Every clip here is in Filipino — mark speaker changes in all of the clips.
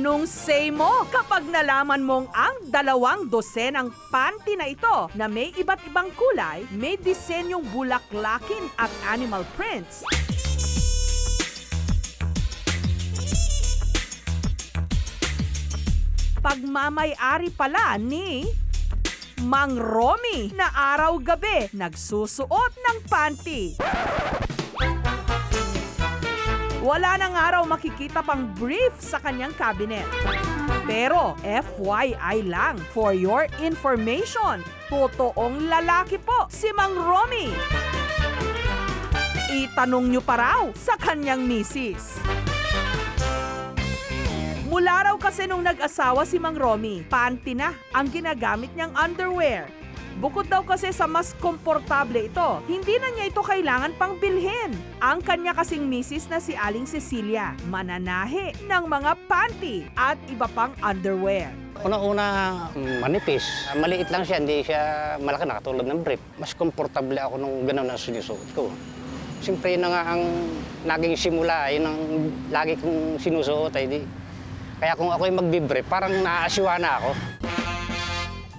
Speaker 1: Anong say mo kapag nalaman mong ang 2 dosenang panty na ito na may iba't ibang kulay, may disenyong bulaklakin at animal prints, pagmamay-ari pala ni Mang Romy na araw-gabi nagsusuot ng panty. Wala nang araw makikita pang brief sa kanyang cabinet. Pero FYI lang, for your information, totoong lalaki po si Mang Romy. Itanong nyo pa raw sa kanyang misis. Mula raw kasi nung nag-asawa si Mang Romy, panty na ang ginagamit niyang underwear. Bukod daw kasi sa mas komportable ito, hindi na niya ito kailangan pang bilhin. Ang kanya kasing misis na si Aling Cecilia, mananahe ng mga panty at iba pang underwear.
Speaker 2: Una-una, manipis. Maliit lang siya, hindi siya malaki na katulad ng brief. Mas komportable ako nung gano'n ang sinusuot ko. Siyempre yun na nga ang naging simula, yun ang lagi kong sinusuot. Kaya kung ako'y magbibrief, parang naaasiwa na ako.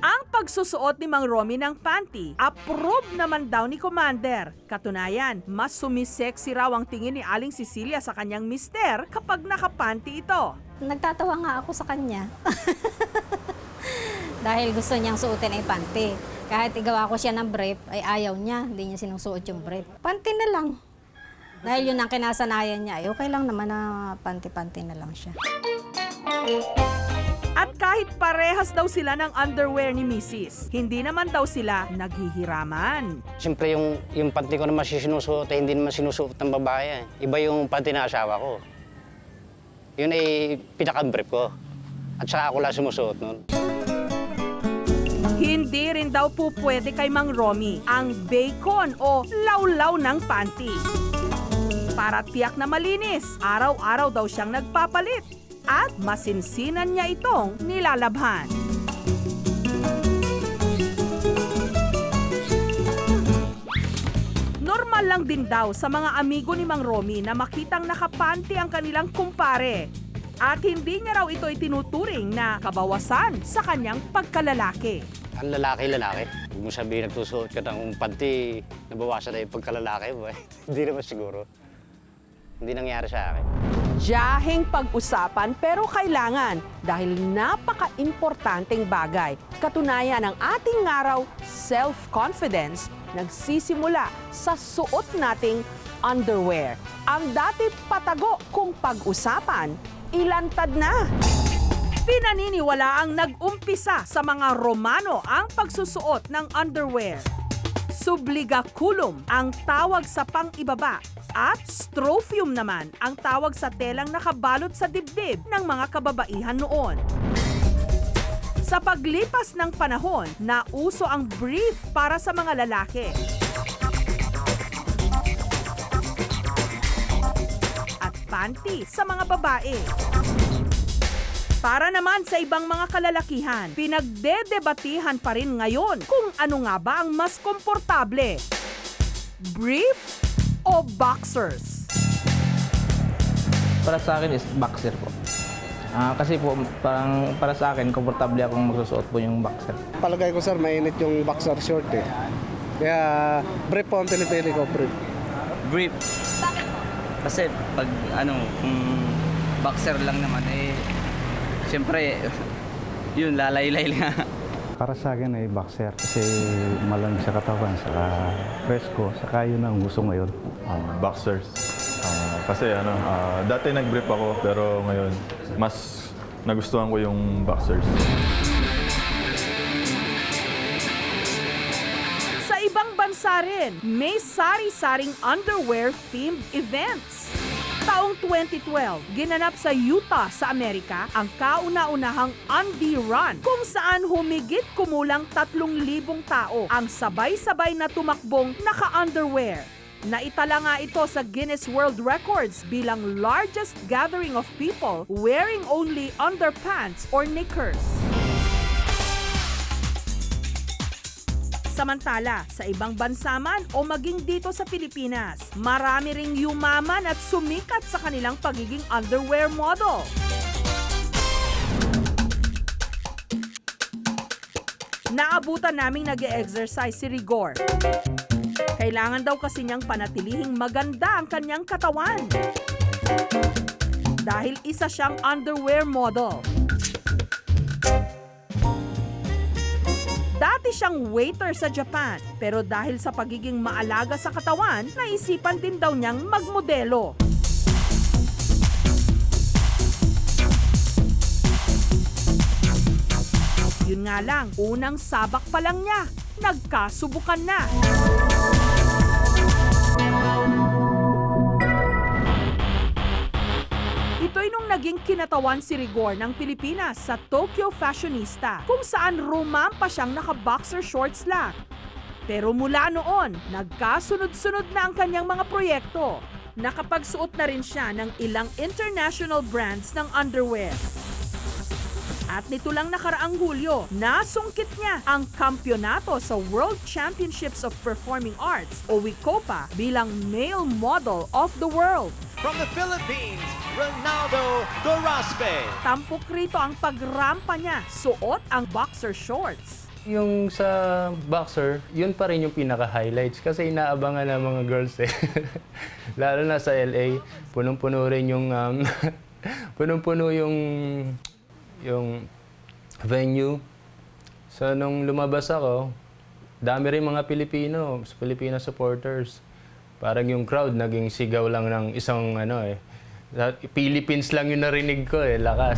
Speaker 1: Ang pagsusuot ni Mang Romy ng panty, approve naman daw ni Commander. Katunayan, mas sumisexy raw ang tingin ni Aling Cecilia sa kanyang mister kapag nakapanty ito.
Speaker 3: Nagtatawa nga ako sa kanya. Dahil gusto niyang suotin ay panty. Kahit igawa ko siya ng brief, ay ayaw niya. Hindi niya sinusuot yung brief. Panty na lang. Dahil yun ang kinasanayan niya. Ay okay lang naman na panty-panty na lang siya.
Speaker 1: At kahit parehas daw sila ng underwear ni Mrs., hindi naman daw sila naghihiraman.
Speaker 2: Siyempre yung panty ko naman sinusuot, hindi naman sinusuot ng babae. Iba yung panty na asawa ko. Yun ay pinaka-brief ko. At saka ako lang sumusuot nun.
Speaker 1: Hindi rin daw po pwede kay Mang Romy ang bacon o lawlaw ng panty. Para tiyak na malinis, araw-araw daw siyang nagpapalit. At masinsinan niya itong nilalabhan. Normal lang din daw sa mga amigo ni Mang Romy na makitang nakapanty ang kanilang kumpare. At hindi niya raw ito itinuturing na kabawasan sa kanyang pagkalalaki.
Speaker 2: Ang lalaki-lalaki. Huwag mo sabihin nagtusuot ka ng panty, nabawasan na yung pagkalalaki mo. Hindi naman siguro. Hindi nangyari sa akin.
Speaker 1: Diyaheng pag-usapan pero kailangan dahil napaka-importanteng bagay. Katunayan ng ating araw, self-confidence, nagsisimula sa suot nating underwear. Ang dati patago kung pag-usapan, ilantad na. Pinaniniwala ang nag-umpisa sa mga Romano ang pagsusuot ng underwear. Subligaculum ang tawag sa pang-ibaba at strophium naman ang tawag sa telang nakabalot sa dibdib ng mga kababaihan noon. Sa paglipas ng panahon, nauso ang brief para sa mga lalaki. At panty sa mga babae. Para naman sa ibang mga kalalakihan, pinagdedebatihan pa rin ngayon kung ano nga ba ang mas komportable. Brief o boxers?
Speaker 4: Para sa akin is boxer po. Kasi po, parang para sa akin, komportable akong magsusuot po yung boxer.
Speaker 5: Palagay ko sir, mainit yung boxer short eh. Kaya brief po ang pinipili ko, brief.
Speaker 6: Brief. Kasi pag kung boxer lang naman siyempre, yun, lalaylay lang.
Speaker 7: Para sa akin ay boxer kasi malamig sa katawan, saka presko, saka yun ang gusto ngayon.
Speaker 8: Boxers. Kasi dati nag-brief ako pero ngayon mas nagustuhan ko yung boxers.
Speaker 1: Sa ibang bansa rin, may sari-saring underwear-themed events. Taong 2012, ginanap sa Utah sa Amerika ang kauna-unahang Undie Run kung saan humigit kumulang 3,000 tao ang sabay-sabay na tumakbong naka-underwear. Naitala nga ito sa Guinness World Records bilang largest gathering of people wearing only underpants or knickers. Samantala, sa ibang bansa man o maging dito sa Pilipinas, marami ring yumaman at sumikat sa kanilang pagiging underwear model. Naabutan naming nag-e-exercise si Rigor. Kailangan daw kasi niyang panatilihing maganda ang kanyang katawan. Dahil isa siyang underwear model. Dati siyang waiter sa Japan, pero dahil sa pagiging maalaga sa katawan, naisipan din daw niyang magmodelo. Yun nga lang, unang sabak pa lang niya, nagkasubukan na. Ito'y nung naging kinatawan si Rigor ng Pilipinas sa Tokyo Fashionista, kung saan rumampa siyang naka-boxer shorts lang. Pero mula noon, nagkasunod-sunod na ang kanyang mga proyekto. Nakapagsuot na rin siya ng ilang international brands ng underwear. At nito lang nakaraang Hulyo, nasungkit niya ang kampyonato sa World Championships of Performing Arts o WICOPA bilang Male Model of the World.
Speaker 9: From the Philippines, Ronaldo Doraspe.
Speaker 1: Tampok rito ang pagrampa niya, suot ang boxer shorts.
Speaker 4: Yung sa boxer, yun pa rin yung pinaka-highlights kasi inaabangan ng mga girls eh. Lalo na sa LA, punong-puno rin yung punong-puno yung venue. So nung lumabas ako, dami rin mga Filipino supporters. Parang yung crowd naging sigaw lang ng isang Philippines lang yung narinig ko lakas.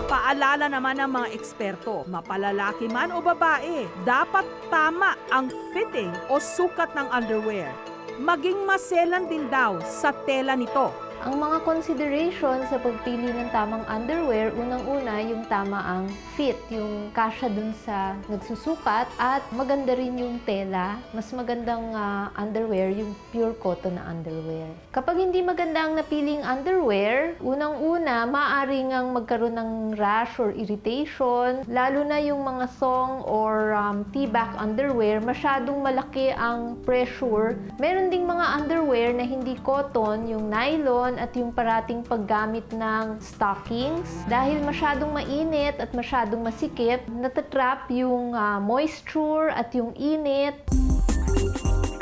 Speaker 1: Paalala naman ng mga eksperto, mapalalaki man o babae, dapat tama ang fitting o sukat ng underwear. Maging maselan din daw sa tela nito.
Speaker 10: Ang mga consideration sa pagpili ng tamang underwear, unang-una yung tama ang fit, yung kasya dun sa nagsusukat, at maganda rin yung tela. Mas magandang underwear yung pure cotton na underwear. Kapag hindi maganda ang napiling underwear, unang-una, maaari ngang magkaroon ng rash or irritation, lalo na yung mga thong or T-back underwear, masyadong malaki ang pressure. Meron ding mga underwear na hindi cotton, yung nylon, at yung parating paggamit ng stockings. Dahil masyadong mainit at masyadong masikip, natatrap yung moisture at yung init.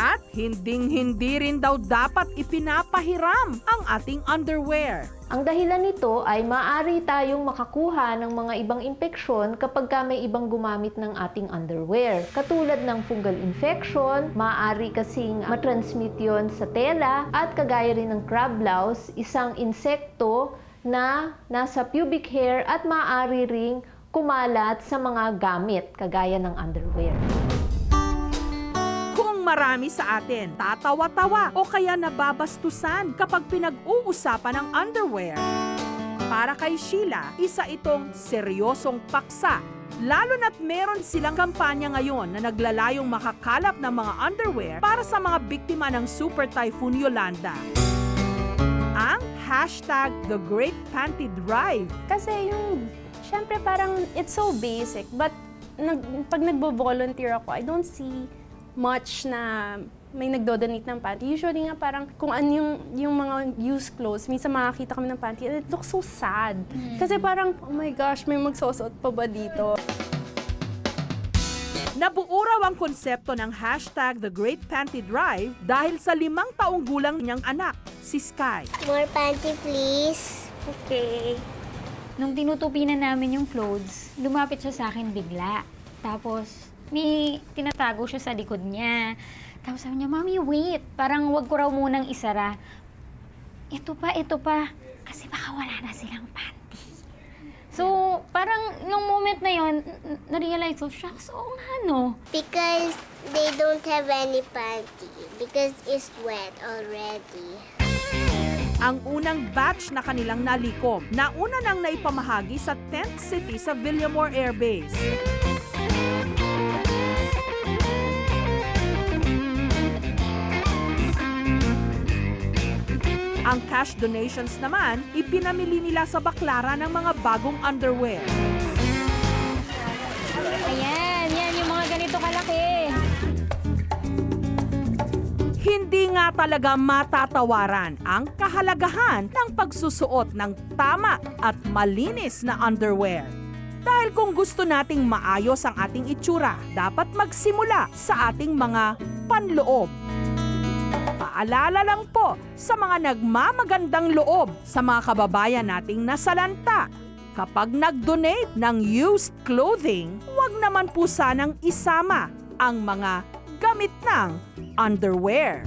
Speaker 1: At hinding-hindi rin daw dapat ipinapahiram ang ating underwear.
Speaker 10: Ang dahilan nito ay maaari tayong makakuha ng mga ibang impeksyon kapag may ibang gumamit ng ating underwear. Katulad ng fungal infection, maaari kasing matransmit yon sa tela, at kagaya rin ng crab louse, isang insekto na nasa pubic hair at maaari ring kumalat sa mga gamit kagaya ng underwear.
Speaker 1: Marami sa atin tatawa-tawa o kaya nababastusan kapag pinag-uusapan ng underwear. Para kay Sheila, isa itong seryosong paksa. Lalo na't meron silang kampanya ngayon na naglalayong makakalap ng mga underwear para sa mga biktima ng Super Typhoon Yolanda. Ang #TheGreatPantyDrive.
Speaker 11: Kasi syempre parang it's so basic, but pag nagbo-volunteer ako, I don't see much na may nagdo-donate ng panty. Usually nga parang kung ano yung mga used clothes, minsan makakita kami ng panty and it looks so sad. Kasi parang, oh my gosh, may magsusuot pa ba dito?
Speaker 1: Nabuo raw ang konsepto ng #TheGreatPantyDrive dahil sa 5 taong gulang niyang anak, si Sky.
Speaker 12: More panty, please.
Speaker 11: Okay.
Speaker 13: Nung tinutupi na namin yung clothes, lumapit siya sa akin bigla. Tapos, may tinatago siya sa likod niya. Tapos sabi niya, Mami, wait. Parang wag ko raw munang isara. Ito pa. Kasi baka wala na silang panty. So, parang nung moment na yon, na-realize ko, shucks, oo nga, no?
Speaker 12: Because they don't have any panty. Because it's wet already.
Speaker 1: Ang unang batch na kanilang nalikom, nauna nang naipamahagi sa Tent City sa Villamor Air Base. Ang cash donations naman, ipinamili nila sa Baclaran ng mga bagong underwear.
Speaker 13: Ayan, yan yung mga ganito kalaki.
Speaker 1: Hindi nga talaga matatawaran ang kahalagahan ng pagsusuot ng tama at malinis na underwear. Dahil kung gusto nating maayos ang ating itsura, dapat magsimula sa ating mga panloob. Paalala lang po sa mga nagmamagandang loob sa mga kababayan nating nasalanta. Kapag nag-donate ng used clothing, huwag naman po sanang isama ang mga gamit ng underwear.